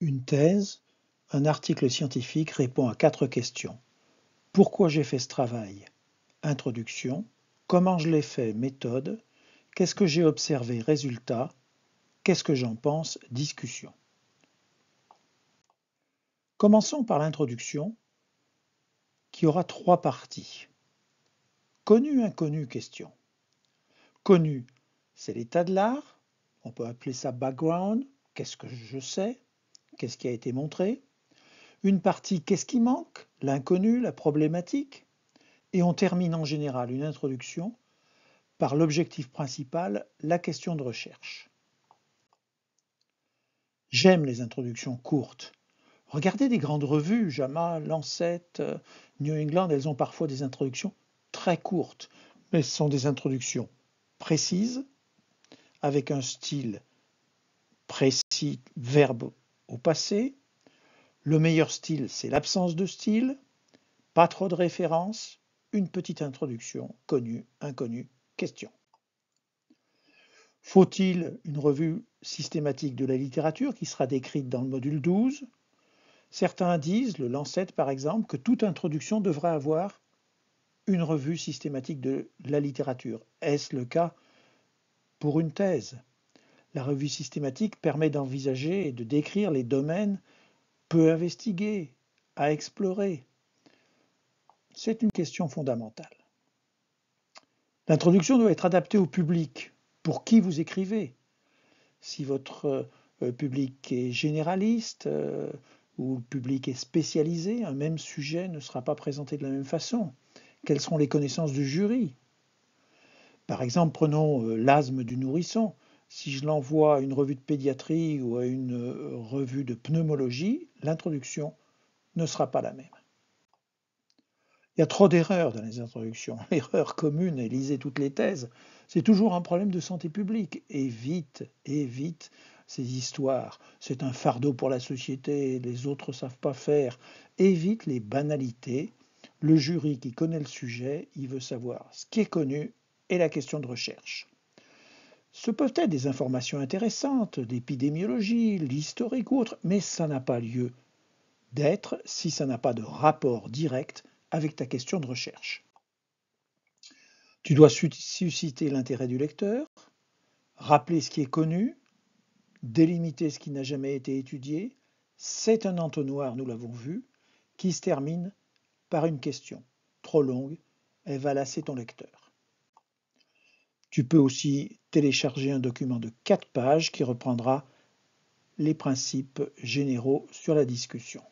Une thèse, un article scientifique répond à 4 questions. Pourquoi j'ai fait ce travail? Introduction. Comment je l'ai fait? Méthode. Qu'est-ce que j'ai observé? Résultat. Qu'est-ce que j'en pense? Discussion. Commençons par l'introduction, qui aura 3 parties. Connu, inconnu, question. Connu, c'est l'état de l'art. On peut appeler ça background. Qu'est-ce que je sais? Qu'est-ce qui a été montré? Une partie, qu'est-ce qui manque? L'inconnu, la problématique. Et on termine en général une introduction par l'objectif principal, la question de recherche. J'aime les introductions courtes. Regardez des grandes revues, JAMA, Lancet, New England, elles ont parfois des introductions très courtes, mais ce sont des introductions précises, avec un style précis, verbe au passé. Le meilleur style, c'est l'absence de style, pas trop de références, une petite introduction, connu, inconnu, question. Faut-il une revue systématique de la littérature qui sera décrite dans le module 12? Certains disent, le Lancet par exemple, que toute introduction devrait avoir une revue systématique de la littérature. Est-ce le cas pour une thèse? La revue systématique permet d'envisager et de décrire les domaines peu investigués, à explorer. C'est une question fondamentale. L'introduction doit être adaptée au public. Pour qui vous écrivez? Si votre public est généraliste ou le public est spécialisé, un même sujet ne sera pas présenté de la même façon. Quelles seront les connaissances du jury? Par exemple, prenons l'asthme du nourrisson. Si je l'envoie à une revue de pédiatrie ou à une revue de pneumologie, l'introduction ne sera pas la même. Il y a trop d'erreurs dans les introductions. L'erreur commune, et lisez toutes les thèses, c'est toujours un problème de santé publique. Évite ces histoires. C'est un fardeau pour la société, les autres ne savent pas faire. Évite les banalités. Le jury qui connaît le sujet, il veut savoir ce qui est connu et la question de recherche. Ce peuvent être des informations intéressantes, d'épidémiologie, l'historique ou autre, mais ça n'a pas lieu d'être si ça n'a pas de rapport direct avec ta question de recherche. Tu dois susciter l'intérêt du lecteur, rappeler ce qui est connu, délimiter ce qui n'a jamais été étudié. C'est un entonnoir, nous l'avons vu, qui se termine par une question. Trop longue, elle va lasser ton lecteur. Tu peux aussi télécharger un document de 4 pages qui reprendra les principes généraux sur la discussion.